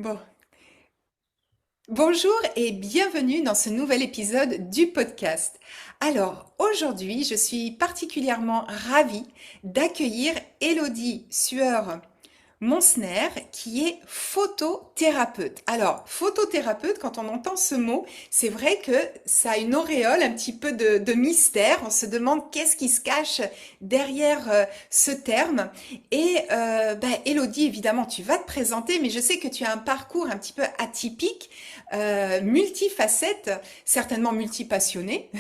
Bon. Bonjour et bienvenue dans ce nouvel épisode du podcast. Alors, aujourd'hui, je suis particulièrement ravie d'accueillir Élodie Sueur Monsner, qui est photothérapeute. Alors, photothérapeute, quand on entend ce mot, c'est vrai que ça a une auréole, un petit peu de mystère. On se demande qu'est-ce qui se cache derrière ce terme. Et Élodie, évidemment, tu vas te présenter, mais je sais que tu as un parcours un petit peu atypique, multifacette, certainement multipassionné.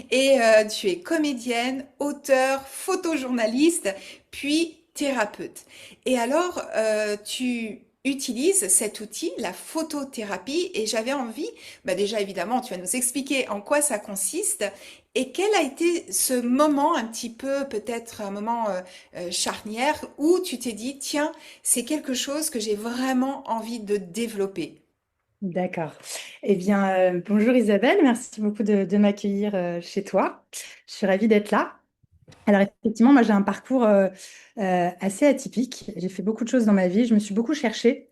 Et tu es comédienne, auteure, photojournaliste, puis thérapeute. Et alors, tu utilises cet outil, la photothérapie, et j'avais envie, déjà évidemment, tu vas nous expliquer en quoi ça consiste et quel a été ce moment un petit peu, peut-être un moment charnière où tu t'es dit, tiens, c'est quelque chose que j'ai vraiment envie de développer. D'accord. Eh bien, bonjour Isabelle, merci beaucoup de m'accueillir chez toi. Je suis ravie d'être là. Alors effectivement, moi j'ai un parcours assez atypique. J'ai fait beaucoup de choses dans ma vie, je me suis beaucoup cherchée,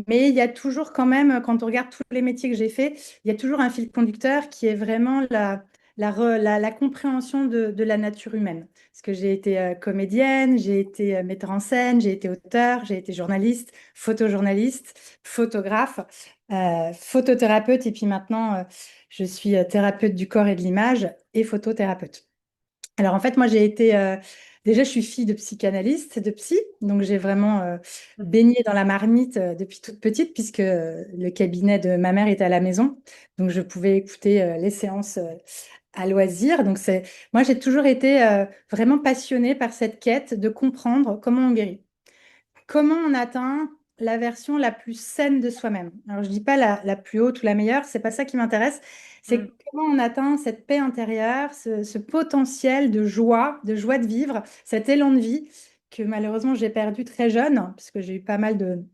mais il y a toujours quand même, quand on regarde tous les métiers que j'ai faits, il y a toujours un fil conducteur qui est vraiment la compréhension de la nature humaine. Parce que j'ai été comédienne, j'ai été metteur en scène, j'ai été auteur, j'ai été journaliste, photojournaliste, photographe, photothérapeute, et puis maintenant je suis thérapeute du corps et de l'image et photothérapeute. Alors en fait, moi j'ai été déjà je suis fille de psychanalyste, de psy, donc j'ai vraiment baigné dans la marmite depuis toute petite puisque le cabinet de ma mère était à la maison, donc je pouvais écouter les séances à loisir. Donc c'est moi j'ai toujours été vraiment passionnée par cette quête de comprendre comment on guérit. Comment on atteint la version la plus saine de soi-même? Alors, je dis pas la plus haute ou la meilleure, c'est pas ça qui m'intéresse. C'est comment on atteint cette paix intérieure, ce potentiel de joie de vivre, cet élan de vie que malheureusement j'ai perdu très jeune, parce que j'ai eu pas mal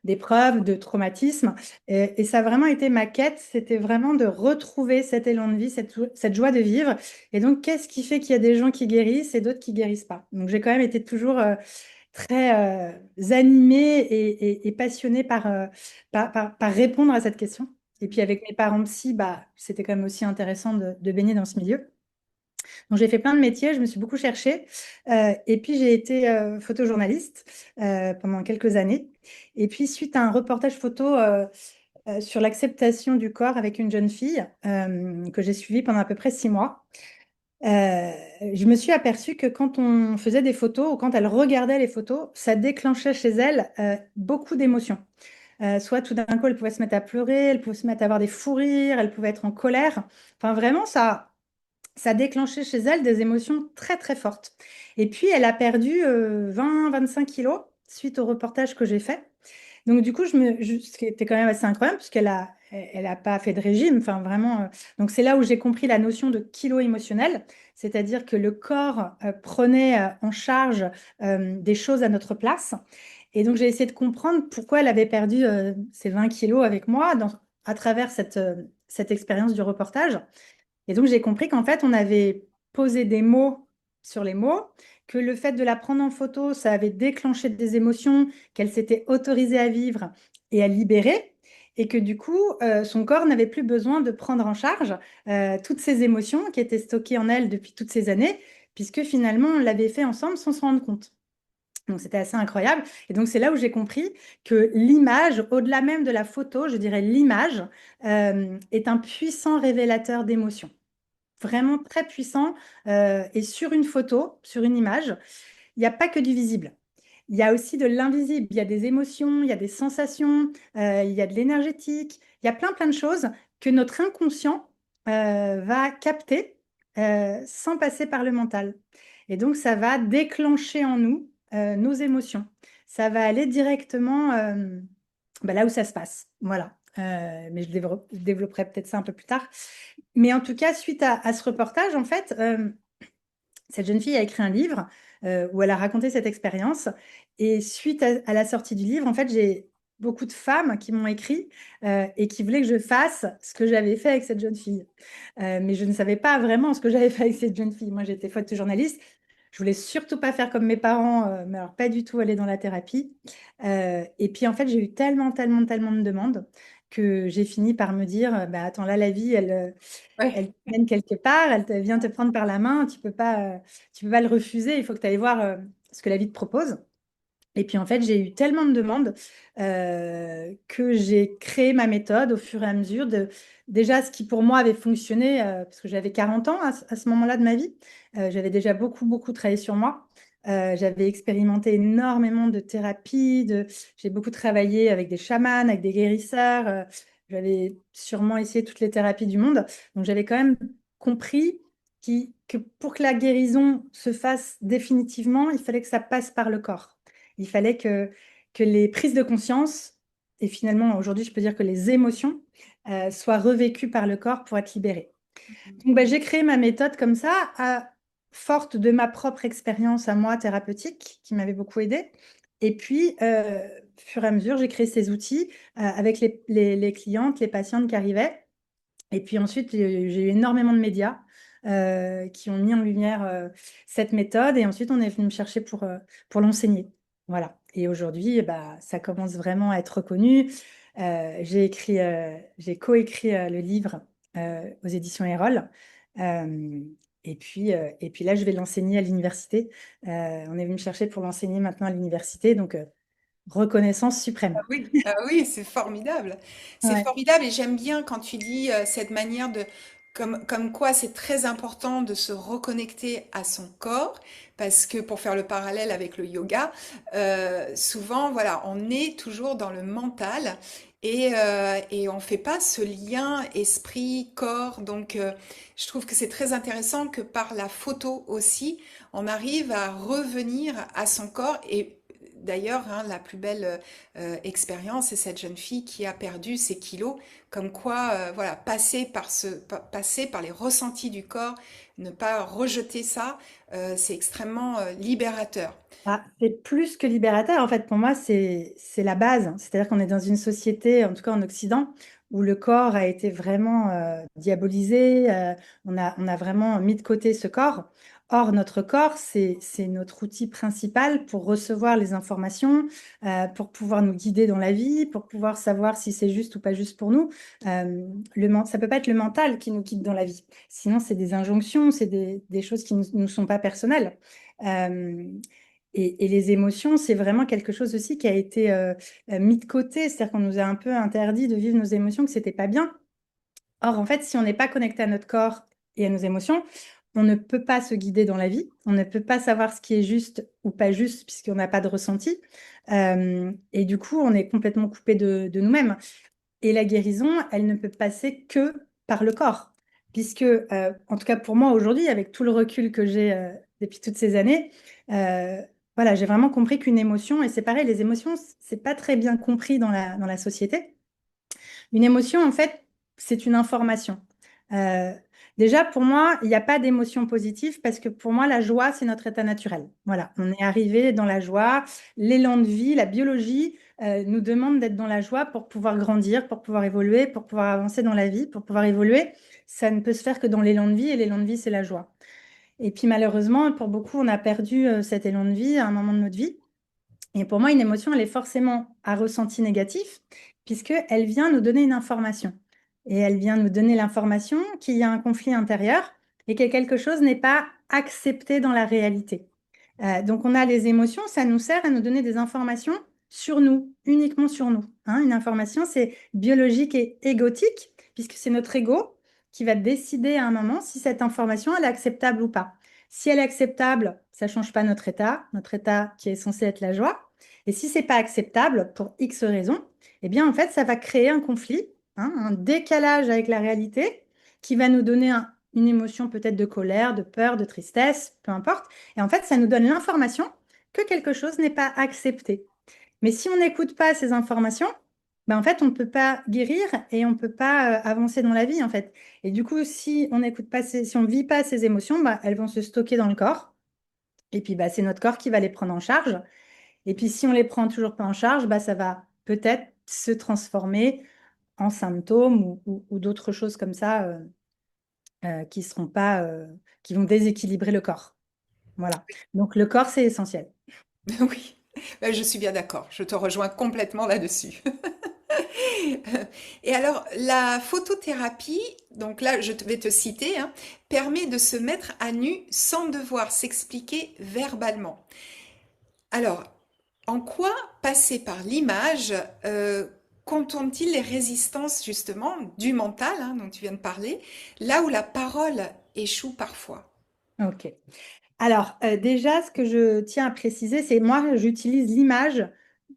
d'épreuves, de traumatismes. Et ça a vraiment été ma quête, c'était vraiment de retrouver cet élan de vie, cette joie de vivre. Et donc, qu'est-ce qui fait qu'il y a des gens qui guérissent et d'autres qui guérissent pas? Donc, j'ai quand même été toujours très animée et passionnée par répondre à cette question. Et puis avec mes parents psy, bah, c'était quand même aussi intéressant de baigner dans ce milieu. Donc j'ai fait plein de métiers, je me suis beaucoup cherchée. Et puis j'ai été photojournaliste pendant quelques années. Et puis suite à un reportage photo sur l'acceptation du corps avec une jeune fille que j'ai suivie pendant à peu près 6 mois, euh, je me suis aperçue que quand on faisait des photos ou quand elle regardait les photos, ça déclenchait chez elle beaucoup d'émotions. Soit tout d'un coup, elle pouvait se mettre à pleurer, elle pouvait se mettre à avoir des fous rires, elle pouvait être en colère. Enfin, vraiment, ça déclenchait chez elle des émotions très, très fortes. Et puis, elle a perdu 20-25 kilos suite au reportage que j'ai fait. Donc, du coup, ce qui était quand même assez incroyable, elle a pas fait de régime, enfin vraiment. Donc, c'est là où j'ai compris la notion de kilo émotionnel, c'est-à-dire que le corps prenait en charge des choses à notre place. Et donc, j'ai essayé de comprendre pourquoi elle avait perdu ces 20 kilos avec moi à travers cette expérience du reportage. Et donc, j'ai compris qu'en fait, on avait posé des mots sur les mots, que le fait de la prendre en photo, ça avait déclenché des émotions qu'elle s'était autorisée à vivre et à libérer, et que du coup, son corps n'avait plus besoin de prendre en charge toutes ces émotions qui étaient stockées en elle depuis toutes ces années, puisque finalement, on l'avait fait ensemble sans s'en rendre compte. Donc, c'était assez incroyable. Et donc, c'est là où j'ai compris que l'image, au-delà même de la photo, je dirais l'image, est un puissant révélateur d'émotions, vraiment très puissant. Et sur une photo, sur une image, il n'y a pas que du visible. Il y a aussi de l'invisible. Il y a des émotions, il y a des sensations, il y a de l'énergétique. Il y a plein, plein de choses que notre inconscient va capter sans passer par le mental. Et donc, ça va déclencher en nous nos émotions. Ça va aller directement là où ça se passe. Voilà. Mais je développerai peut-être ça un peu plus tard. Mais en tout cas, suite à ce reportage, en fait, cette jeune fille a écrit un livre où elle a raconté cette expérience. Et suite à la sortie du livre, en fait, j'ai beaucoup de femmes qui m'ont écrit et qui voulaient que je fasse ce que j'avais fait avec cette jeune fille. Mais je ne savais pas vraiment ce que j'avais fait avec cette jeune fille. Moi, j'étais photojournaliste. Je voulais surtout pas faire comme mes parents, mais alors pas du tout aller dans la thérapie. Et puis en fait, j'ai eu tellement, tellement, tellement de demandes que j'ai fini par me dire, bah attends, là, la vie, elle Ouais. te mène quelque part, vient te prendre par la main, tu peux pas le refuser, il faut que tu ailles voir ce que la vie te propose. Et puis en fait, j'ai eu tellement de demandes que j'ai créé ma méthode au fur et à mesure de déjà ce qui pour moi avait fonctionné parce que j'avais 40 ans à ce moment-là de ma vie. J'avais déjà beaucoup, beaucoup travaillé sur moi. J'avais expérimenté énormément de thérapies, j'ai beaucoup travaillé avec des chamans, avec des guérisseurs. J'avais sûrement essayé toutes les thérapies du monde. Donc j'avais quand même compris que pour que la guérison se fasse définitivement, il fallait que ça passe par le corps. Il fallait que les prises de conscience, et finalement aujourd'hui je peux dire que les émotions, soient revécues par le corps pour être libérées. Donc bah, j'ai créé ma méthode comme ça, forte de ma propre expérience à moi thérapeutique, qui m'avait beaucoup aidée. Et puis, au fur et à mesure, j'ai créé ces outils avec les clientes, les patientes qui arrivaient. Et puis ensuite, j'ai eu énormément de médias qui ont mis en lumière cette méthode. Et ensuite, on est venu me chercher pour l'enseigner. Voilà. Et aujourd'hui, bah, ça commence vraiment à être reconnu. J'ai coécrit le livre aux éditions Erol. Euh, et puis là, je vais l'enseigner à l'université. On est venu me chercher pour l'enseigner maintenant à l'université. Donc, reconnaissance suprême. Ah oui, c'est formidable. C'est Ouais. formidable et j'aime bien quand tu dis cette manière de, comme quoi c'est très important de se reconnecter à son corps, parce que pour faire le parallèle avec le yoga, souvent, voilà, on est toujours dans le mental et on fait pas ce lien esprit-corps. Donc, je trouve que c'est très intéressant que par la photo aussi, on arrive à revenir à son corps et d'ailleurs, hein, la plus belle expérience, c'est cette jeune fille qui a perdu ses kilos, comme quoi, voilà, passer par les ressentis du corps, ne pas rejeter ça, c'est extrêmement libérateur. Ah, c'est plus que libérateur. En fait, pour moi, c'est la base. C'est-à-dire qu'on est dans une société, en tout cas en Occident, où le corps a été vraiment diabolisé. On a vraiment mis de côté ce corps. Or, notre corps, c'est notre outil principal pour recevoir les informations, pour pouvoir nous guider dans la vie, pour pouvoir savoir si c'est juste ou pas juste pour nous. Ça peut pas être le mental qui nous guide dans la vie. Sinon, c'est des injonctions, c'est des choses qui ne nous sont pas personnelles. Euh, et les émotions, c'est vraiment quelque chose aussi qui a été mis de côté. C'est-à-dire qu'on nous a un peu interdit de vivre nos émotions, que c'était pas bien. Or, en fait, si on n'est pas connecté à notre corps et à nos émotions, on ne peut pas se guider dans la vie. On ne peut pas savoir ce qui est juste ou pas juste puisqu'on n'a pas de ressenti. Et du coup, on est complètement coupé de nous-mêmes. Et la guérison, elle ne peut passer que par le corps. Puisque, en tout cas pour moi aujourd'hui, avec tout le recul que j'ai depuis toutes ces années, euh, voilà, j'ai vraiment compris qu'une émotion, et c'est pareil, les émotions, c'est pas très bien compris dans la société. Une émotion, en fait, c'est une information. Euh, Déjà, pour moi, il n'y a pas d'émotion positive parce que pour moi, la joie, c'est notre état naturel. Voilà, on est arrivé dans la joie. L'élan de vie, la biologie nous demande d'être dans la joie pour pouvoir grandir, pour pouvoir évoluer, pour pouvoir avancer dans la vie, pour pouvoir évoluer. Ça ne peut se faire que dans l'élan de vie et l'élan de vie, c'est la joie. Et puis malheureusement, pour beaucoup, on a perdu cet élan de vie à un moment de notre vie. Et pour moi, une émotion, elle est forcément à ressenti négatif, puisqu'elle vient nous donner une information. Et elle vient nous donner l'information qu'il y a un conflit intérieur et que quelque chose n'est pas accepté dans la réalité. Donc, on a les émotions, ça nous sert à nous donner des informations sur nous, uniquement sur nous. Hein. Une information, c'est biologique et égotique, puisque c'est notre ego qui va décider à un moment si cette information, elle est acceptable ou pas. Si elle est acceptable, ça ne change pas notre état qui est censé être la joie. Et si c'est pas acceptable pour X raisons, eh bien en fait, ça va créer un conflit, hein, un décalage avec la réalité qui va nous donner une émotion peut-être de colère, de peur, de tristesse, peu importe. Et en fait, ça nous donne l'information que quelque chose n'est pas accepté. Mais si on n'écoute pas ces informations, ben en fait, on ne peut pas guérir et on ne peut pas avancer dans la vie, en fait. Et du coup, si on n'écoute pas si on ne vit pas ces émotions, ben, elles vont se stocker dans le corps. Et puis, bah, c'est notre corps qui va les prendre en charge. Et puis, si on les prend toujours pas en charge, bah, ça va peut-être se transformer en symptômes ou d'autres choses comme ça qui seront pas, qui vont déséquilibrer le corps. Voilà. Donc, le corps, c'est essentiel. Oui, je suis bien d'accord, je te rejoins complètement là-dessus. Et alors, la photothérapie, donc là, vais te citer, hein, permet de se mettre à nu sans devoir s'expliquer verbalement. Alors, en quoi passer par l'image contourne-t-il les résistances justement du mental, hein, dont tu viens de parler, là où la parole échoue parfois? OK. Alors, déjà, ce que je tiens à préciser, c'est moi, j'utilise l'image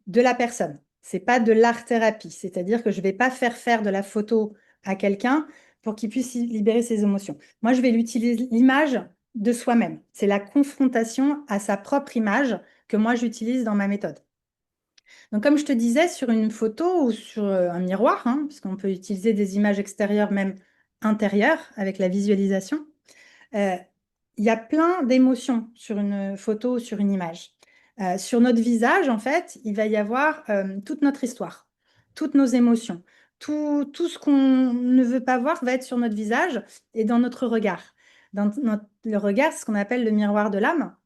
de la personne. C'est pas de l'art-thérapie. C'est-à-dire que je vais pas faire de la photo à quelqu'un pour qu'il puisse libérer ses émotions. Moi, je vais l'utiliser l'image de soi-même. C'est la confrontation à sa propre image que moi, j'utilise dans ma méthode. Donc, comme je te disais, sur une photo ou sur un miroir, hein, puisqu'on peut utiliser des images extérieures, même intérieures, avec la visualisation, euh, il y a plein d'émotions sur une photo ou sur une image. Sur notre visage, en fait, il va y avoir toute notre histoire, toutes nos émotions. Tout ce qu'on ne veut pas voir va être sur notre visage et dans notre regard. Le regard, c'est ce qu'on appelle le miroir de l'âme.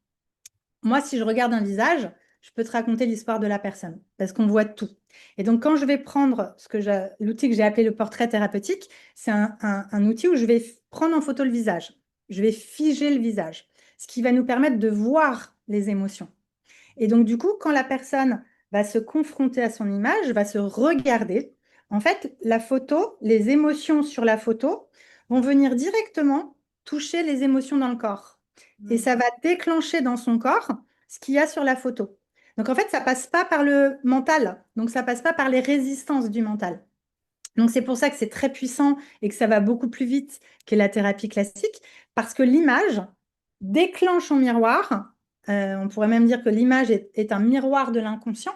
Moi, si je regarde un visage, je peux te raconter l'histoire de la personne parce qu'on voit tout. Et donc, quand je vais prendre l'outil que j'ai appelé le portrait thérapeutique, c'est un outil où je vais prendre en photo le visage. Je vais figer le visage, ce qui va nous permettre de voir les émotions. Et donc, du coup, quand la personne va se confronter à son image, va se regarder, en fait, la photo, les émotions sur la photo vont venir directement toucher les émotions dans le corps. Et Hmm. ça va déclencher dans son corps ce qu'il y a sur la photo. Donc, en fait, ça passe pas par le mental. Donc, ça passe pas par les résistances du mental. Donc, c'est pour ça que c'est très puissant et que ça va beaucoup plus vite que la thérapie classique, parce que l'image déclenche en miroir. On pourrait même dire que l'image est un miroir de l'inconscient.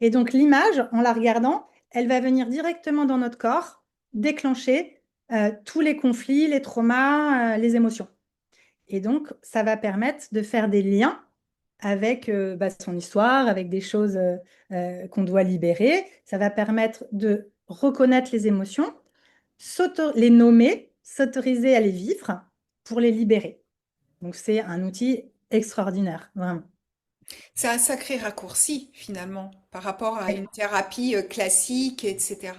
Et donc, l'image, en la regardant, elle va venir directement dans notre corps, déclencher tous les conflits, les traumas, les émotions. Et donc, ça va permettre de faire des liens avec son histoire, avec des choses qu'on doit libérer. Ça va permettre de reconnaître les émotions, les nommer, s'autoriser à les vivre pour les libérer. Donc, c'est un outil extraordinaire, vraiment. C'est un sacré raccourci finalement par rapport à une thérapie classique, etc.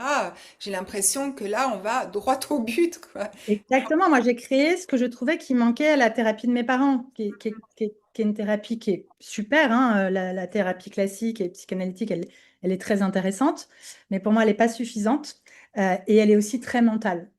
J'ai l'impression que là, on va droit au but, quoi. Exactement. Moi, j'ai créé ce que je trouvais qui manquait à la thérapie de mes parents, qui est une thérapie qui est super, hein. La thérapie classique et psychanalytique, elle est très intéressante, mais pour moi, elle n'est pas suffisante et elle est aussi très mentale.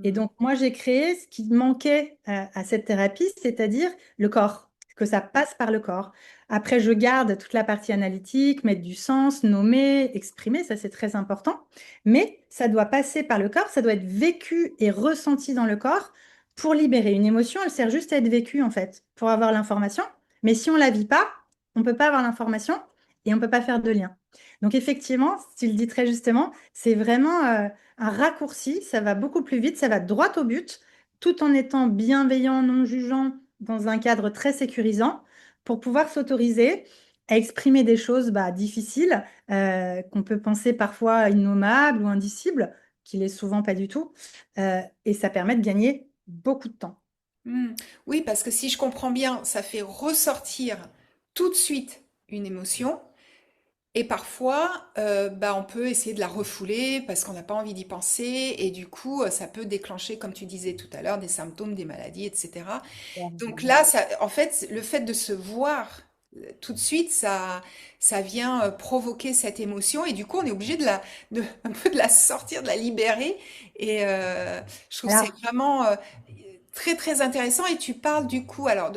Et Mm. donc, moi, j'ai créé ce qui manquait à cette thérapie, c'est-à-dire le corps, que ça passe par le corps. Après, je garde toute la partie analytique, mettre du sens, nommer, exprimer, ça c'est très important. Mais ça doit passer par le corps, ça doit être vécu et ressenti dans le corps pour libérer. Une émotion, elle sert juste à être vécue en fait, pour avoir l'information. Mais si on ne la vit pas, on ne peut pas avoir l'information et on ne peut pas faire de lien. Donc effectivement, tu le dis très justement, c'est vraiment un raccourci, ça va beaucoup plus vite, ça va droit au but, tout en étant bienveillant, non jugeant, dans un cadre très sécurisant, pour pouvoir s'autoriser à exprimer des choses difficiles qu'on peut penser parfois innommable ou indicible, qu'il est souvent pas du tout. Et ça permet de gagner beaucoup de temps. Mm. Oui, parce que si je comprends bien, ça fait ressortir tout de suite une émotion. Et parfois, on peut essayer de la refouler parce qu'on n'a pas envie d'y penser. Et du coup, ça peut déclencher, comme tu disais tout à l'heure, des symptômes, des maladies, etc. Donc là, en fait, le fait de se voir tout de suite, ça vient provoquer cette émotion et du coup, on est obligé un peu de la sortir, de la libérer. Et je trouve que c'est Alors, vraiment très très intéressant. Et tu parles du coup, alors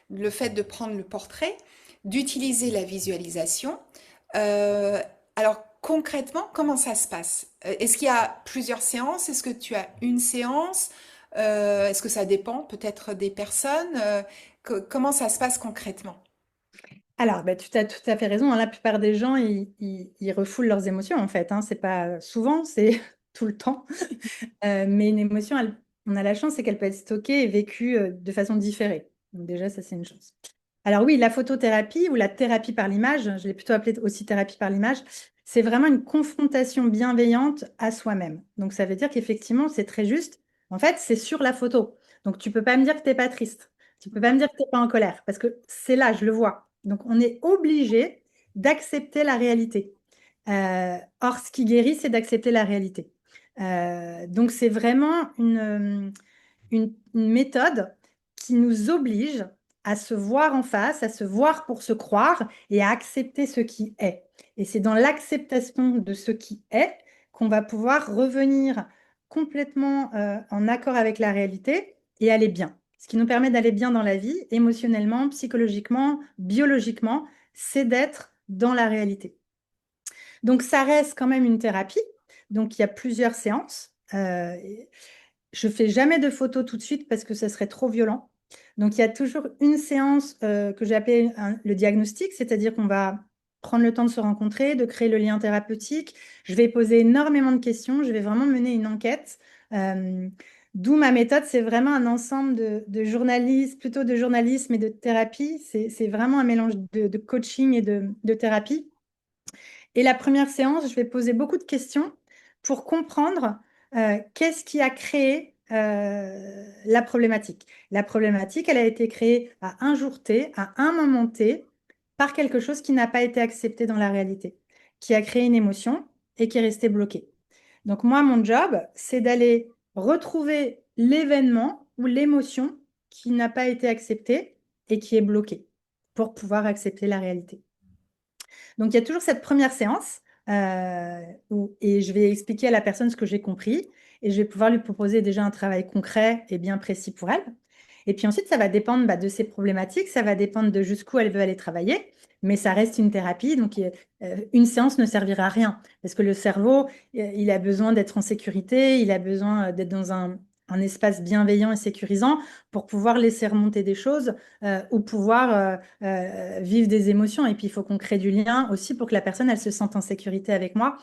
le fait de prendre le portrait, d'utiliser la visualisation. Euh, alors concrètement, comment ça se passe? Est-ce qu'il y a plusieurs séances? Est-ce que tu as une séance? Est-ce que ça dépend peut-être des personnes? Comment ça se passe concrètement? tu as tout à fait raison, hein. La plupart des gens, ils refoulent leurs émotions, en fait, hein. C'est pas souvent, c'est tout le temps. Mais une émotion, on a la chance, c'est qu'elle peut être stockée et vécue de façon différée. Donc déjà, ça, c'est une chance. Alors oui, la photothérapie ou la thérapie par l'image, je l'ai plutôt appelée aussi thérapie par l'image, c'est vraiment une confrontation bienveillante à soi-même. Donc ça veut dire qu'effectivement, c'est très juste. En fait, c'est sur la photo. Donc tu peux pas me dire que t'es pas triste. Tu peux pas me dire que tu n'es pas en colère parce que c'est là, je le vois. Donc, on est obligé d'accepter la réalité. Or, ce qui guérit, c'est d'accepter la réalité. Donc, c'est vraiment une méthode qui nous oblige à se voir en face, à se voir pour se croire et à accepter ce qui est. Et c'est dans l'acceptation de ce qui est qu'on va pouvoir revenir complètement en accord avec la réalité et aller bien. Ce qui nous permet d'aller bien dans la vie, émotionnellement, psychologiquement, biologiquement, c'est d'être dans la réalité. Donc, ça reste quand même une thérapie. Donc, il y a plusieurs séances. Je fais jamais de photos tout de suite parce que ce serait trop violent. Donc, il y a toujours une séance que j'ai appelée le diagnostic, c'est-à-dire qu'on va prendre le temps de se rencontrer, de créer le lien thérapeutique. Je vais poser énormément de questions. Je vais vraiment mener une enquête. Euh, D'où ma méthode, c'est vraiment un ensemble de journalisme, plutôt de journalisme et de thérapie. C'est vraiment un mélange de coaching et de thérapie. Et la première séance, je vais poser beaucoup de questions pour comprendre qu'est-ce qui a créé la problématique. La problématique, elle a été créée à un jour T, à un moment T, par quelque chose qui n'a pas été accepté dans la réalité, qui a créé une émotion et qui est resté bloqué. Donc moi, mon job, c'est d'aller retrouver l'événement ou l'émotion qui n'a pas été acceptée et qui est bloquée pour pouvoir accepter la réalité. Donc, il y a toujours cette première séance et je vais expliquer à la personne ce que j'ai compris et je vais pouvoir lui proposer déjà un travail concret et bien précis pour elle. Et puis ensuite, ça va dépendre de ses problématiques, ça va dépendre de jusqu'où elle veut aller travailler, mais ça reste une thérapie. Donc, une séance ne servira à rien parce que le cerveau, il a besoin d'être en sécurité, il a besoin d'être dans un espace bienveillant et sécurisant pour pouvoir laisser remonter des choses ou pouvoir vivre des émotions. Et puis, il faut qu'on crée du lien aussi pour que la personne, elle se sente en sécurité avec moi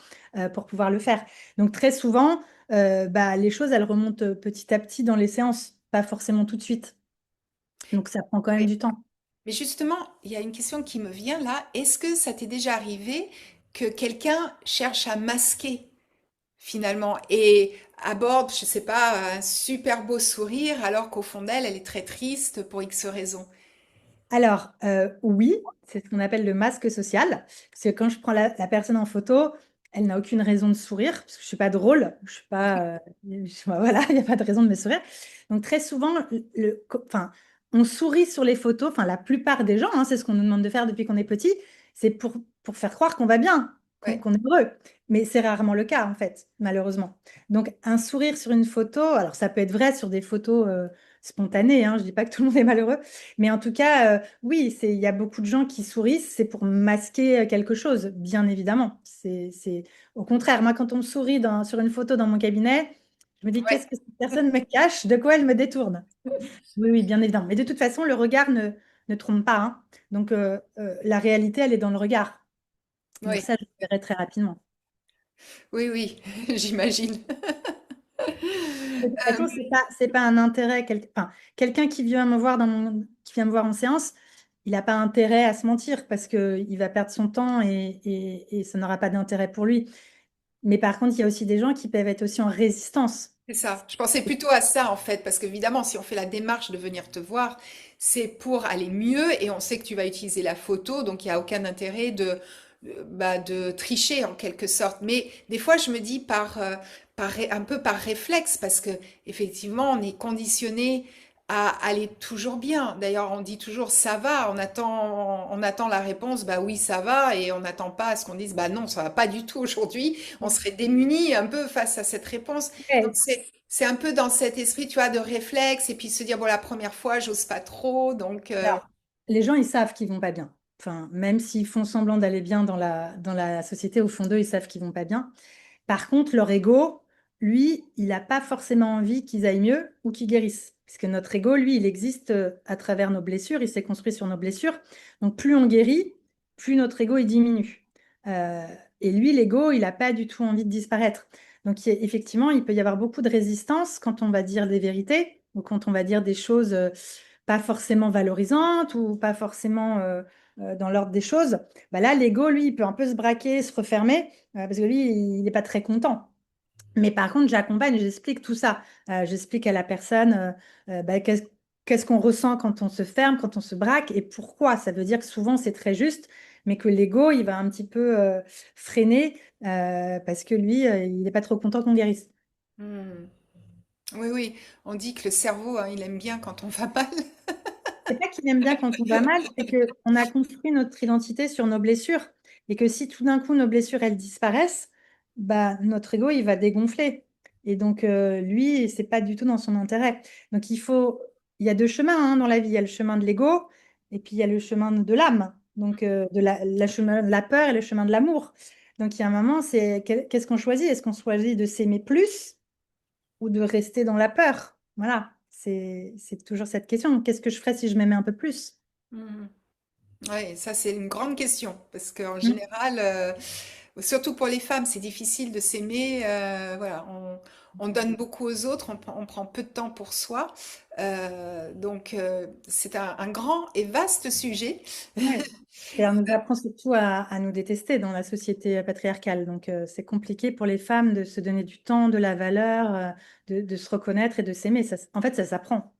pour pouvoir le faire. Donc, très souvent, les choses, elles remontent petit à petit dans les séances, pas forcément tout de suite. Donc, ça prend quand même Oui. du temps. Mais justement, il y a une question qui me vient là. Est-ce que ça t'est déjà arrivé que quelqu'un cherche à masquer finalement et aborde, je sais pas, un super beau sourire alors qu'au fond d'elle, elle est très triste pour X raisons? Alors, oui, c'est ce qu'on appelle le masque social. Parce que quand je prends la personne en photo, elle n'a aucune raison de sourire, parce que je ne suis pas drôle. Je suis pas, voilà, il n'y a pas de raison de me sourire. Donc, très souvent, enfin, on sourit sur les photos, enfin, la plupart des gens, hein, c'est ce qu'on nous demande de faire depuis qu'on est petit, c'est pour faire croire qu'on va bien, Ouais. qu'on est heureux. Mais c'est rarement le cas, en fait, malheureusement. Donc, un sourire sur une photo, alors ça peut être vrai sur des photos spontanées, hein, je ne dis pas que tout le monde est malheureux, mais en tout cas, oui, il y a beaucoup de gens qui sourient, c'est pour masquer quelque chose, bien évidemment. Au contraire, moi, quand on me sourit sur une photo dans mon cabinet, je me dis, Ouais. qu'est-ce que cette personne me cache? De quoi elle me détourne? Oui, oui, bien évidemment. Mais de toute façon, le regard ne trompe pas, hein. Donc, la réalité, elle est dans le regard. Donc, Oui. ça, je le verrai très rapidement. Oui, oui, j'imagine. De toute façon, c'est pas un intérêt. Enfin, quelqu'un qui vient me voir qui vient me voir en séance, il n'a pas intérêt à se mentir parce qu'il va perdre son temps et ça n'aura pas d'intérêt pour lui. Mais par contre, il y a aussi des gens qui peuvent être aussi en résistance. C'est ça. Je pensais plutôt à ça en fait, parce qu'évidemment, si on fait la démarche de venir te voir, c'est pour aller mieux et on sait que tu vas utiliser la photo, donc il n'y a aucun intérêt de tricher en quelque sorte. Mais des fois, je me dis un peu par réflexe, parce que effectivement, on est conditionné à aller toujours bien. D'ailleurs, on dit toujours ça va, on attend la réponse, bah oui, ça va, et on n'attend pas à ce qu'on dise, bah non, ça va pas du tout aujourd'hui. On serait démuni un peu face à cette réponse. Donc Ouais. c'est un peu dans cet esprit, tu vois, de réflexe et puis se dire, bon, la première fois, j'ose pas trop, donc Alors, les gens, ils savent qu'ils vont pas bien. Enfin, même s'ils font semblant d'aller bien dans la société, au fond d'eux, ils savent qu'ils vont pas bien. Par contre, leur ego, lui, il n'a pas forcément envie qu'ils aillent mieux ou qu'ils guérissent. Parce que notre ego, lui, il existe à travers nos blessures, il s'est construit sur nos blessures. Donc, plus on guérit, plus notre ego, il diminue. Euh, et lui, l'ego, il n'a pas du tout envie de disparaître. Donc, effectivement, il peut y avoir beaucoup de résistance quand on va dire des vérités ou quand on va dire des choses pas forcément valorisantes ou pas forcément dans l'ordre des choses. Bah là, l'ego, lui, il peut un peu se braquer, se refermer parce que lui, il n'est pas très content. Mais par contre, j'accompagne, j'explique tout ça. J'explique à la personne qu'est-ce qu'on ressent quand on se ferme, quand on se braque et pourquoi. Ça veut dire que souvent c'est très juste, mais que l'ego, il va un petit peu freiner parce que lui, il n'est pas trop content qu'on guérisse. Hmm. Oui, oui, on dit que le cerveau, hein, il aime bien quand on va mal. C'est pas qu'il aime bien quand on va mal, c'est qu'on a construit notre identité sur nos blessures et que si tout d'un coup nos blessures elles disparaissent, bah notre ego il va dégonfler. Et donc lui, c'est pas du tout dans son intérêt. Donc il y a deux chemins hein, dans la vie. Il y a le chemin de l'ego et puis il y a le chemin de l'âme. Donc de la chemin de la peur et le chemin de l'amour. Donc il y a un moment, c'est qu'est-ce qu'on choisit? Est-ce qu'on choisit de s'aimer plus ou de rester dans la peur? Voilà, c'est toujours cette question. Qu'est-ce que je ferais si je m'aimais un peu plus? Hmm. Ouais, ça c'est une grande question parce qu'en Mm. général, surtout pour les femmes, c'est difficile de s'aimer. Voilà, on donne beaucoup aux autres, on prend peu de temps pour soi. Donc c'est un grand et vaste sujet. Ouais. Et on nous apprend surtout à nous détester dans la société patriarcale. Donc, c'est compliqué pour les femmes de se donner du temps, de la valeur, de se reconnaître et de s'aimer. En fait, ça s'apprend.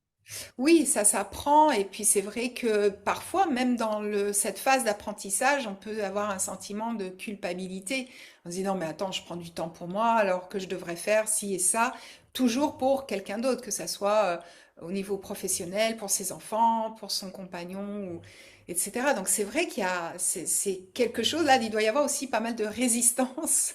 Oui, ça s'apprend et puis c'est vrai que parfois, même dans cette phase d'apprentissage, on peut avoir un sentiment de culpabilité. On se dit non mais attends, je prends du temps pour moi alors que je devrais faire ci et ça, toujours pour quelqu'un d'autre, que ça soit au niveau professionnel, pour ses enfants, pour son compagnon, etc. Donc c'est vrai c'est quelque chose là, il doit y avoir aussi pas mal de résistance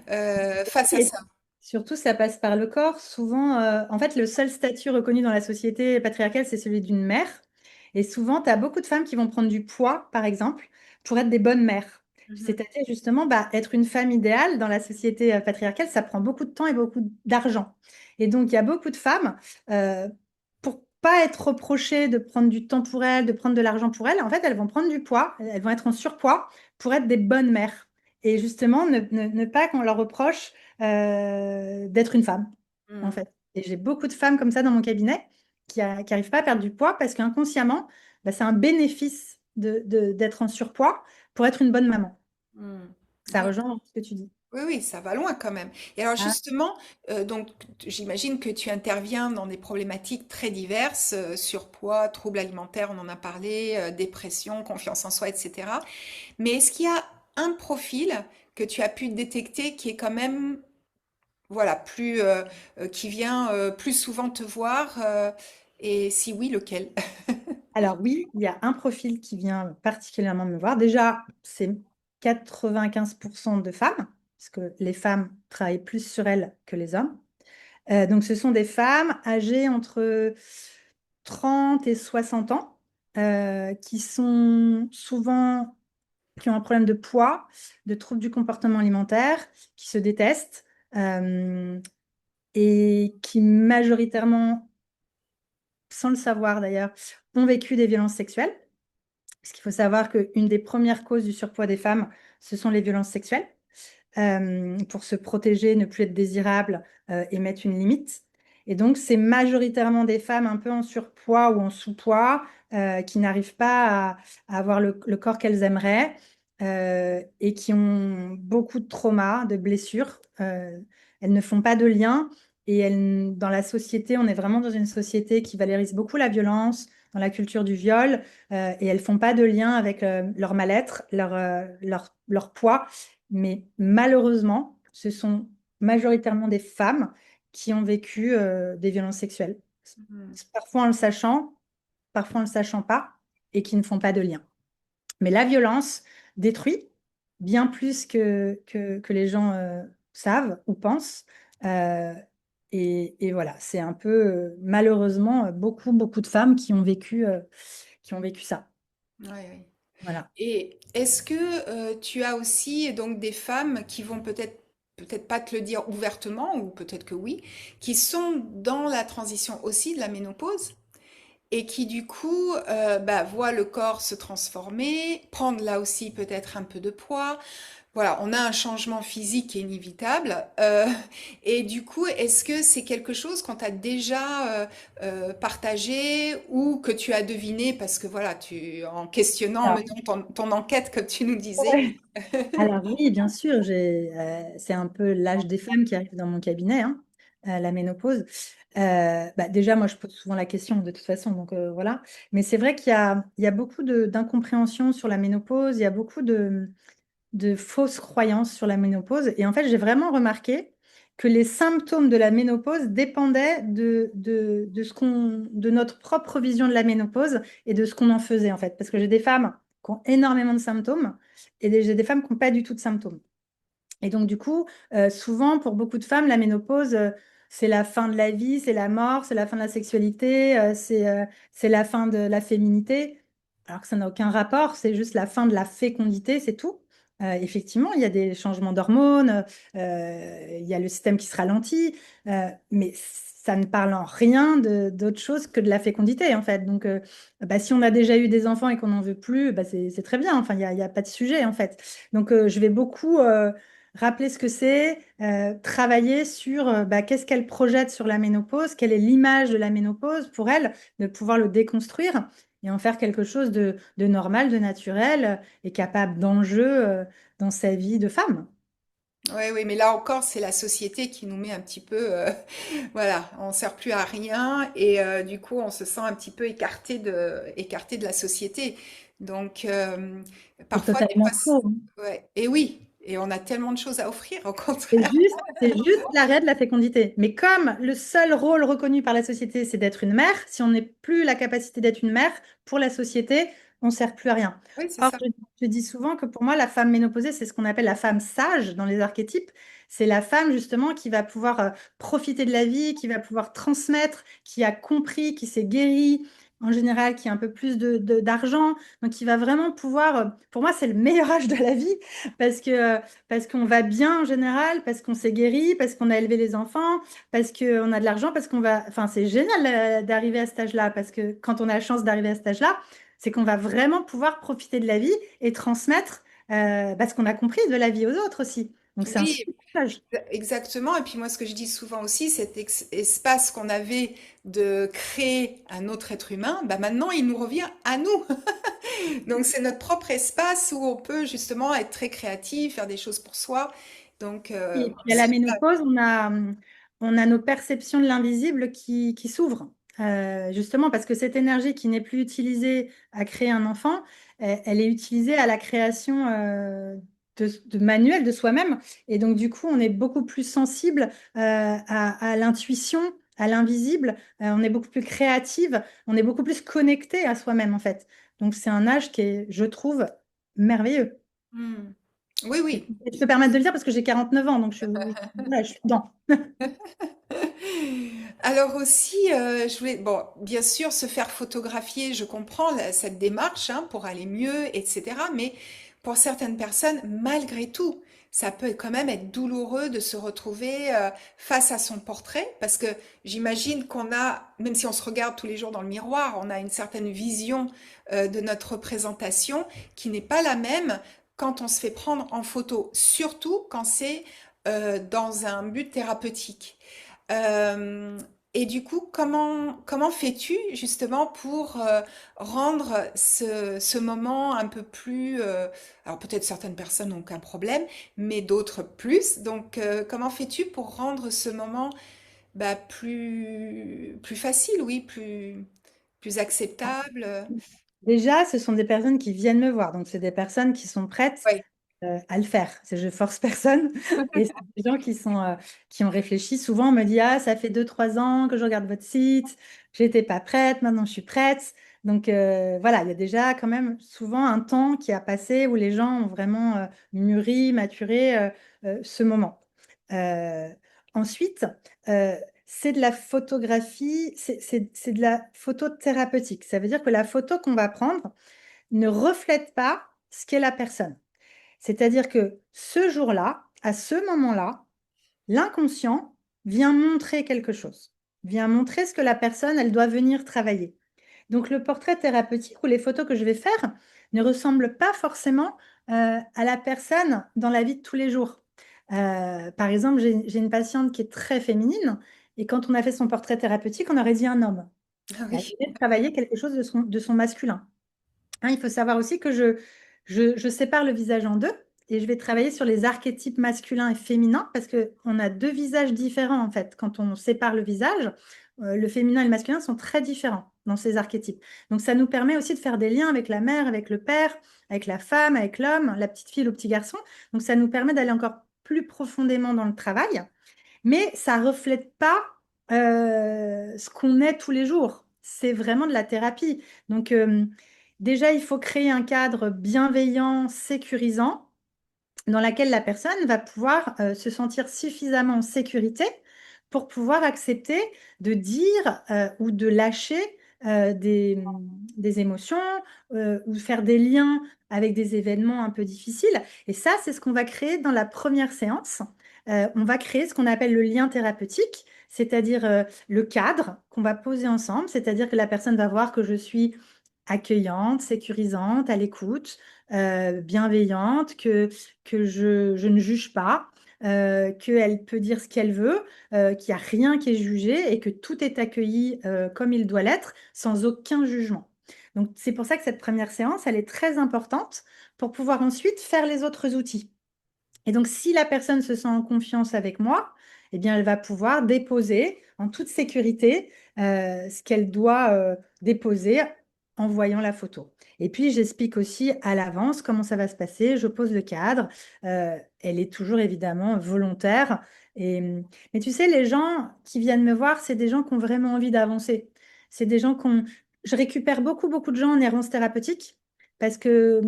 face à Et ça. surtout, ça passe par le corps. Souvent, en fait, le seul statut reconnu dans la société patriarcale, c'est celui d'une mère. Et souvent, tu as beaucoup de femmes qui vont prendre du poids, par exemple, pour être des bonnes mères. Mhm. C'est-à-dire, justement, bah, être une femme idéale dans la société patriarcale, ça prend beaucoup de temps et beaucoup d'argent. Et donc, il y a beaucoup de femmes, pour pas être reprochées de prendre du temps pour elles, de prendre de l'argent pour elles, en fait, elles vont prendre du poids, elles vont être en surpoids pour être des bonnes mères. Et justement, ne pas qu'on leur reproche d'être une femme, en Mhm. fait. Et j'ai beaucoup de femmes comme ça dans mon cabinet qui n'arrivent pas à perdre du poids parce qu'inconsciemment, bah, c'est un bénéfice d'être en surpoids pour être une bonne maman. Mhm. Ça Ouais. rejoint ce que tu dis. Oui, oui, ça va loin quand même. Et alors Ah, justement, donc j'imagine que tu interviens dans des problématiques très diverses, surpoids, troubles alimentaires, on en a parlé, dépression, confiance en soi, etc. Mais est-ce qu'il y a un profil que tu as pu détecter qui est quand même, voilà, qui vient plus souvent te voir, et si oui, lequel? alors oui, il y a un profil qui vient particulièrement me voir. Déjà, c'est 95% de femmes, parce que les femmes travaillent plus sur elles que les hommes. Donc, ce sont des femmes âgées entre 30 et 60 ans, qui sont souvent, qui ont un problème de poids, de troubles du comportement alimentaire, qui se détestent et qui majoritairement, sans le savoir d'ailleurs, ont vécu des violences sexuelles. Parce qu'il faut savoir qu'une des premières causes du surpoids des femmes, ce sont les violences sexuelles. Pour se protéger, ne plus être désirable et mettre une limite. Et donc, c'est majoritairement des femmes un peu en surpoids ou en sous-poids qui n'arrivent pas à avoir le corps qu'elles aimeraient et qui ont beaucoup de traumas, de blessures. Elles ne font pas de lien et dans la société, on est vraiment dans une société qui valorise beaucoup la violence, dans la culture du viol, et elles font pas de lien avec leur mal-être, leur poids, mais malheureusement, ce sont majoritairement des femmes qui ont vécu des violences sexuelles. Mhm. Parfois en le sachant, parfois en le sachant pas, et qui ne font pas de lien. Mais la violence détruit bien plus que les gens savent ou pensent. Euh, et voilà, c'est un peu malheureusement beaucoup, beaucoup de femmes qui ont vécu ça. Ouais, ouais. Voilà. Et est-ce que tu as aussi donc des femmes qui vont peut-être pas te le dire ouvertement, ou peut-être que oui, qui sont dans la transition aussi de la ménopause et qui du coup bah, voient le corps se transformer, prendre là aussi peut-être un peu de poids. Voilà, on a un changement physique qui est inévitable. Et du coup, est-ce que c'est quelque chose qu'on t'a déjà partagé ou que tu as deviné parce que voilà, en questionnant, en Alors, menant ton enquête, comme tu nous disais. ouais. Alors oui, bien sûr, c'est un peu l'âge des femmes qui arrive dans mon cabinet, hein. la ménopause. Déjà, moi, je pose souvent la question de toute façon, donc voilà. Mais c'est vrai qu'il y a beaucoup d'incompréhension sur la ménopause, il y a beaucoup de fausses croyances sur la ménopause. Et en fait, j'ai vraiment remarqué que les symptômes de la ménopause dépendaient de notre propre vision de la ménopause et de ce qu'on en faisait, en fait. Parce que j'ai des femmes qui ont énormément de symptômes et j'ai des femmes qui n'ont pas du tout de symptômes. Et donc, du coup, souvent, pour beaucoup de femmes, la ménopause, c'est la fin de la vie, c'est la mort, c'est la fin de la sexualité, c'est la fin de la féminité, alors que ça n'a aucun rapport, c'est juste la fin de la fécondité, c'est tout. Effectivement, il y a des changements d'hormones, il y a le système qui se ralentit, mais ça ne parle en rien d'autre chose que de la fécondité, en fait. Donc, si on a déjà eu des enfants et qu'on n'en veut plus, c'est très bien, enfin, il y a pas de sujet, en fait. Donc, je vais beaucoup rappeler ce que c'est, travailler sur qu'est-ce qu'elle projette sur la ménopause, quelle est l'image de la ménopause pour elle, de pouvoir le déconstruire et en faire quelque chose de normal, de naturel et capable d'enjeu dans sa vie de femme. Oui, oui, mais là encore, c'est la société qui nous met un petit peu, voilà, on sert plus à rien et du coup, on se sent un petit peu écarté de la société. Donc, C'est parfois, des totalement fois, faux, hein. ouais, et oui, et on a tellement de choses à offrir, au C'est contraire. juste, c'est juste l'arrêt de la fécondité. Mais comme le seul rôle reconnu par la société, c'est d'être une mère, si on n'est plus la capacité d'être une mère, pour la société, on ne sert plus à rien. Oui, c'est Or, ça. je dis souvent que pour moi, la femme ménopausée, c'est ce qu'on appelle la femme sage dans les archétypes. C'est la femme, justement, qui va pouvoir profiter de la vie, qui va pouvoir transmettre, qui a compris, qui s'est guérie, en général, qui a un peu plus d'argent. Donc, qui va vraiment pouvoir, pour moi, c'est le meilleur âge de la vie parce que parce qu'on va bien en général, parce qu'on s'est guéri, parce qu'on a élevé les enfants, parce qu'on a de l'argent, parce qu'on va... Enfin, c'est génial d'arriver à cet âge-là, parce que quand on a la chance d'arriver à cet âge-là, c'est qu'on va vraiment pouvoir profiter de la vie et transmettre ce qu'on a compris de la vie aux autres aussi. Donc, c'est un Oui, super âge. exactement. Et puis moi, ce que je dis souvent aussi, cet espace qu'on avait de créer un autre être humain, bah maintenant, il nous revient à nous. Donc c'est notre propre espace où on peut justement être très créatif, faire des choses pour soi. Donc Et puis à la c'est ménopause, on a nos perceptions de l'invisible qui s'ouvrent. Justement parce que cette énergie qui n'est plus utilisée à créer un enfant, elle est utilisée à la création de manuels de soi-même. Et donc du coup, on est beaucoup plus sensible à l'intuition, à l'invisible. On est beaucoup plus créative, on est beaucoup plus connecté à soi-même en fait. Donc c'est un âge qui est, je trouve, merveilleux. Hmm. Oui, Et oui. je peux permettre de le dire parce que j'ai 49 ans, donc voilà, je suis dedans. Alors aussi, je voulais, bon, bien sûr, se faire photographier, je comprends cette démarche hein, pour aller mieux, etc. Mais pour certaines personnes, malgré tout, ça peut quand même être douloureux de se retrouver face à son portrait, parce que j'imagine qu'on a, même si on se regarde tous les jours dans le miroir, on a une certaine vision de notre représentation qui n'est pas la même quand on se fait prendre en photo, surtout quand c'est dans un but thérapeutique. Euh, et du coup, comment fais-tu justement pour rendre ce moment un peu plus... alors peut-être certaines personnes n'ont aucun problème, mais d'autres plus. Donc comment fais-tu pour rendre ce moment plus facile, oui, plus acceptable? Déjà, ce sont des personnes qui viennent me voir, donc c'est des personnes qui sont prêtes Oui. à le faire. Je force personne. Et c'est des gens qui ont réfléchi. Souvent, on me dit, ah, ça fait 2, 3 ans que je regarde votre site, j'étais pas prête, maintenant je suis prête. Donc voilà, il y a déjà quand même souvent un temps qui a passé où les gens ont vraiment mûri, maturé ce moment. Euh, ensuite, c'est de la photographie, c'est de la photo thérapeutique. Ça veut dire que la photo qu'on va prendre ne reflète pas ce qu'est la personne. C'est-à-dire que ce jour-là, à ce moment-là, l'inconscient vient montrer quelque chose, vient montrer ce que la personne, elle doit venir travailler. Donc le portrait thérapeutique ou les photos que je vais faire ne ressemblent pas forcément à la personne dans la vie de tous les jours. Par exemple, j'ai une patiente qui est très féminine et quand on a fait son portrait thérapeutique, on aurait dit un homme. Ah Elle oui. venait travailler quelque chose de son masculin. Hein, il faut savoir aussi que je sépare le visage en deux. et je vais travailler sur les archétypes masculins et féminins parce qu'on a deux visages différents en fait. Quand on sépare le visage, le féminin et le masculin sont très différents dans ces archétypes. Donc ça nous permet aussi de faire des liens avec la mère, avec le père, avec la femme, avec l'homme, la petite fille, le petit garçon. Donc ça nous permet d'aller encore plus profondément dans le travail, mais ça reflète pas ce qu'on est tous les jours. C'est vraiment de la thérapie. Donc déjà, il faut créer un cadre bienveillant, sécurisant dans laquelle la personne va pouvoir se sentir suffisamment en sécurité pour pouvoir accepter de dire ou de lâcher des émotions ou faire des liens avec des événements un peu difficiles. Et ça, c'est ce qu'on va créer dans la première séance. On va créer ce qu'on appelle le lien thérapeutique, c'est-à-dire le cadre qu'on va poser ensemble, c'est-à-dire que la personne va voir que je suis accueillante, sécurisante, à l'écoute, bienveillante, que je ne juge pas, qu'elle peut dire ce qu'elle veut, qu'il n'y a rien qui est jugé et que tout est accueilli comme il doit l'être, sans aucun jugement. Donc, c'est pour ça que cette première séance, elle est très importante pour pouvoir ensuite faire les autres outils. Et donc, si la personne se sent en confiance avec moi, eh bien, elle va pouvoir déposer en toute sécurité ce qu'elle doit déposer en voyant la photo. Et puis, j'explique aussi à l'avance comment ça va se passer. Je pose le cadre. Elle est toujours évidemment volontaire. Mais tu sais, les gens qui viennent me voir, c'est des gens qui ont vraiment envie d'avancer. C'est des gens qui ont... Je récupère beaucoup, beaucoup de gens en errance thérapeutique parce que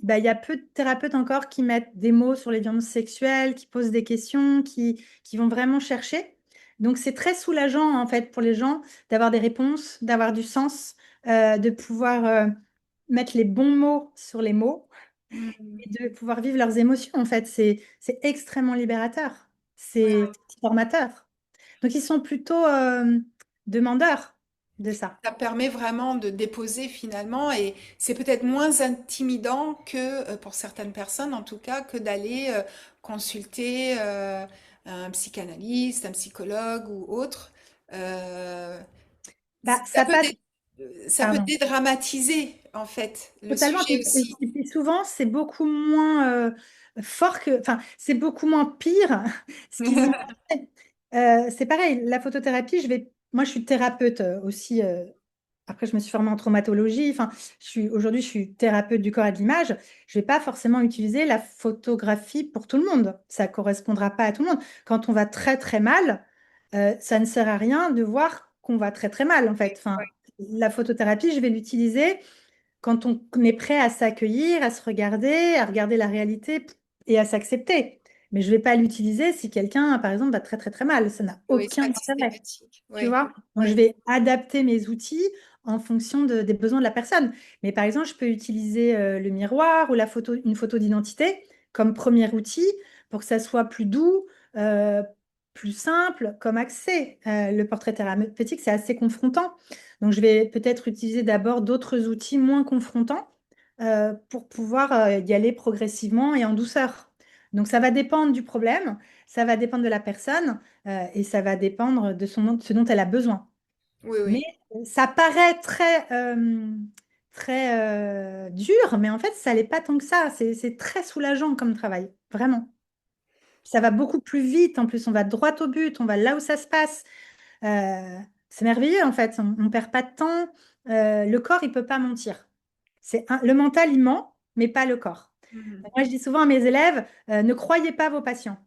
bah, il y a peu de thérapeutes encore qui mettent des mots sur les violences sexuelles, qui posent des questions, qui vont vraiment chercher. Donc, c'est très soulageant, en fait, pour les gens d'avoir des réponses, d'avoir du sens, de pouvoir mettre les bons mots sur les mots Mhm. et de pouvoir vivre leurs émotions, en fait. C'est extrêmement libérateur. C'est Ouais. formateur. Donc, ils sont plutôt demandeurs de ça. Ça permet vraiment de déposer finalement et c'est peut-être moins intimidant que pour certaines personnes en tout cas que d'aller consulter un psychanalyste, un psychologue ou autre. Euh, Bah, ça ça peut passe, ça peut pardon. dédramatiser en fait le Totalement. sujet aussi. Et puis souvent, c'est beaucoup moins fort que, enfin, c'est beaucoup moins pire ce qu'ils ont fait. C'est pareil, la photothérapie, moi, je suis thérapeute aussi. Après, je me suis formée en traumatologie. Enfin, aujourd'hui, je suis thérapeute du corps et de l'image. Je vais pas forcément utiliser la photographie pour tout le monde. Ça correspondra pas à tout le monde. Quand on va très très mal, ça ne sert à rien de voir qu'on va très très mal, en fait. Enfin, la photothérapie, je vais l'utiliser quand on est prêt à s'accueillir, à regarder la réalité et à s'accepter. Mais je ne vais pas l'utiliser si quelqu'un, par exemple, va très très très mal. Ça n'a Oui, c'est aucun pas intérêt. systématique. Tu Oui, vois? Donc, je oui, vais adapter mes outils en fonction des besoins de la personne. Mais par exemple, je peux utiliser le miroir ou une photo d'identité comme premier outil pour que ça soit plus doux, euh, plus simple comme accès. Le portrait thérapeutique, c'est assez confrontant. Donc, je vais peut-être utiliser d'abord d'autres outils moins confrontants pour pouvoir y aller progressivement et en douceur. Donc, ça va dépendre du problème, ça va dépendre de la personne et ça va dépendre de ce dont elle a besoin. oui, Mais oui. ça paraît très dur, mais en fait, ça n'est pas tant que ça. C'est très soulageant comme travail, vraiment. Ça va beaucoup plus vite, en plus, on va droit au but, on va là où ça se passe. Euh, c'est merveilleux, en fait. On ne perd pas de temps. Le corps, il peut pas mentir. Le mental, il ment, mais pas le corps. Mhm, Moi, je dis souvent à mes élèves, ne croyez pas vos patients,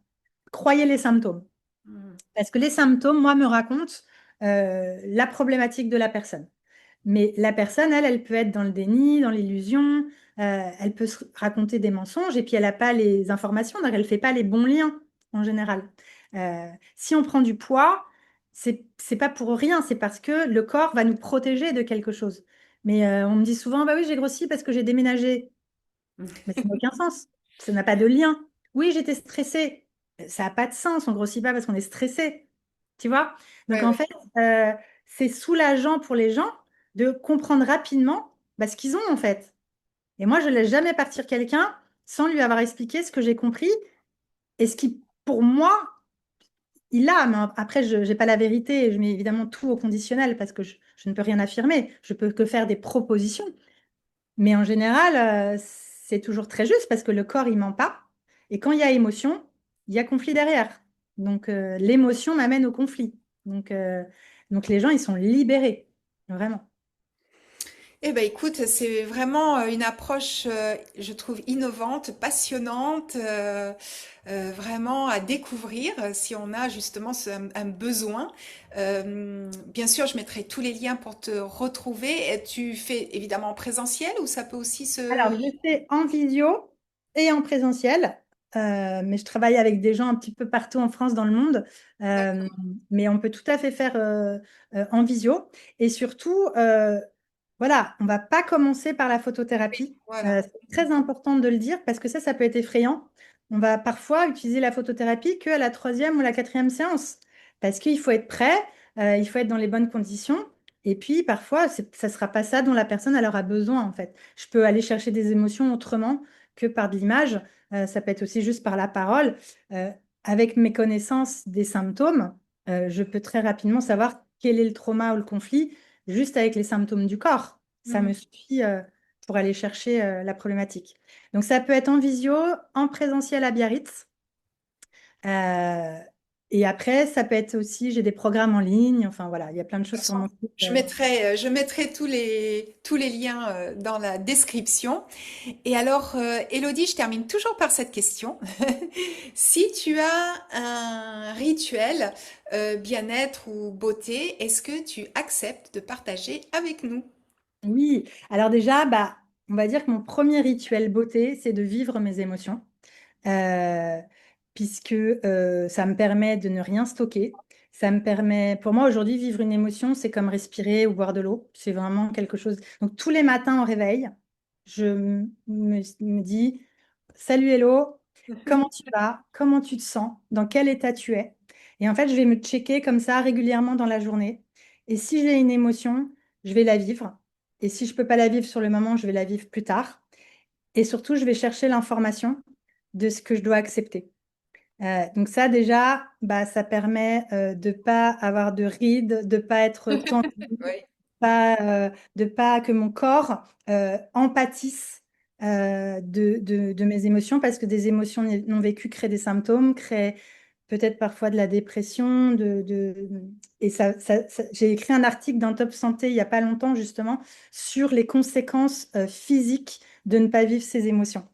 croyez les symptômes. mhm. Parce que les symptômes, moi, me racontent la problématique de la personne. Mais la personne, elle peut être dans le déni, dans l'illusion, elle peut se raconter des mensonges et puis elle n'a pas les informations, donc elle ne fait pas les bons liens en général. Si on prend du poids, c'est pas pour rien, c'est parce que le corps va nous protéger de quelque chose. Mais on me dit souvent, bah oui, j'ai grossi parce que j'ai déménagé. Mais ça n'a aucun sens. Ça n'a pas de lien. Oui, j'étais stressée. Ça n'a pas de sens. On grossit pas parce qu'on est stressé. Tu vois? Donc Ouais, en ouais. fait, c'est soulageant pour les gens de comprendre rapidement bah, ce qu'ils ont en fait. Et moi, je ne laisse jamais partir quelqu'un sans lui avoir expliqué ce que j'ai compris et ce qui, pour moi, il a. Mais après, je n'ai pas la vérité et je mets évidemment tout au conditionnel parce que je ne peux rien affirmer. Je peux que faire des propositions. Mais en général, c'est toujours très juste parce que le corps, il ment pas. Et quand il y a émotion, il y a conflit derrière. Donc, l'émotion m'amène au conflit. Donc, euh, donc, les gens, ils sont libérés, vraiment. Eh ben écoute, c'est vraiment une approche, je trouve innovante, passionnante, vraiment à découvrir si on a justement un besoin. Bien sûr, je mettrai tous les liens pour te retrouver. Et tu fais évidemment en présentiel ou ça peut aussi se... Alors, je fais en visio et en présentiel, mais je travaille avec des gens un petit peu partout en France, dans le monde. Euh, D'accord. mais on peut tout à fait faire en visio. Et surtout, voilà, on va pas commencer par la photothérapie. Voilà. C'est très important de le dire parce que ça peut être effrayant. On va parfois utiliser la photothérapie qu'à la troisième ou la quatrième séance parce qu'il faut être prêt, il faut être dans les bonnes conditions. Et puis, parfois, ça ne sera pas ça dont la personne elle aura besoin, en fait. Je peux aller chercher des émotions autrement que par de l'image. Ça peut être aussi juste par la parole. Euh, avec mes connaissances des symptômes, je peux très rapidement savoir quel est le trauma ou le conflit juste avec les symptômes du corps. Ça me Mhm. suffit pour aller chercher la problématique. Donc, ça peut être en visio, en présentiel à Biarritz. Euh, et après, ça peut être aussi, j'ai des programmes en ligne. Enfin, voilà, il y a plein de De choses toute sur façon, mon site. je mettrai tous les liens dans la description. Et alors, Élodie, je termine toujours par cette question. Si tu as un rituel bien-être ou beauté, est-ce que tu acceptes de partager avec nous? Oui, alors déjà, bah, on va dire que mon premier rituel beauté, c'est de vivre mes émotions, euh, puisque ça me permet de ne rien stocker. Ça me permet, pour moi aujourd'hui, vivre une émotion, c'est comme respirer ou boire de l'eau. C'est vraiment quelque chose. Donc tous les matins au réveil, me dis, salut Hello, comment tu vas? Comment tu te sens? Dans quel état tu es? Et en fait, je vais me checker comme ça régulièrement dans la journée. Et si j'ai une émotion, je vais la vivre. Et si je peux pas la vivre sur le moment, je vais la vivre plus tard. Et surtout, je vais chercher l'information de ce que je dois accepter. Donc ça, déjà, bah, ça permet de pas avoir de rides, de pas être tendu, Oui. de pas que mon corps empathisse de mes émotions, parce que des émotions non vécues créent des symptômes, créent peut-être parfois de la dépression. Et j'ai écrit un article dans Top Santé il n'y a pas longtemps, justement, sur les conséquences physiques de ne pas vivre ces émotions.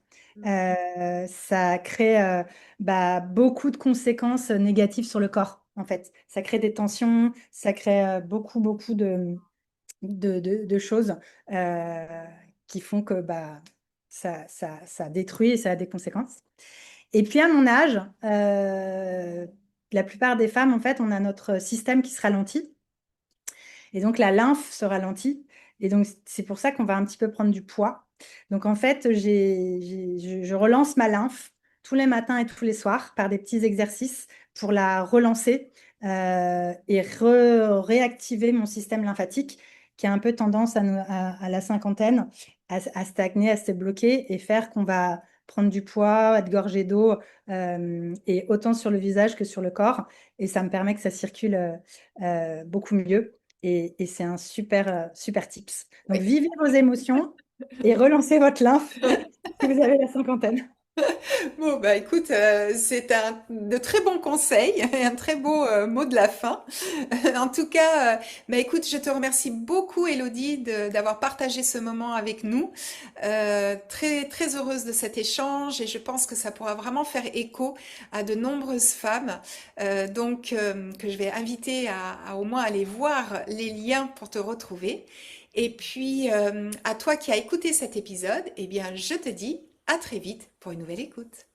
Ça crée bah, beaucoup de conséquences négatives sur le corps, en fait. Ça crée des tensions, ça crée beaucoup de choses euh, qui font que bah, ça détruit et ça a des conséquences. Et puis à mon âge, la plupart des femmes, en fait, on a notre système qui se ralentit. Et donc la lymphe se ralentit. Et donc c'est pour ça qu'on va un petit peu prendre du poids. Donc en fait, je relance ma lymphe tous les matins et tous les soirs par des petits exercices pour la relancer et réactiver mon système lymphatique qui a un peu tendance à la cinquantaine à stagner, à se bloquer et faire qu'on va prendre du poids, être gorgé d'eau et autant sur le visage que sur le corps. Et ça me permet que ça circule beaucoup mieux. Et c'est un super tips. Donc, Oui. vivez vos émotions et relancez votre lymphe si vous avez la cinquantaine. Bon, bah écoute, c'est de très bons conseils et un très beau mot de la fin. En tout cas, bah écoute, je te remercie beaucoup, Elodie, d'avoir partagé ce moment avec nous. Très heureuse de cet échange et je pense que ça pourra vraiment faire écho à de nombreuses femmes. Que je vais inviter à au moins aller voir les liens pour te retrouver. Et puis, à toi qui as écouté cet épisode, eh bien, je te dis à très vite pour une nouvelle écoute.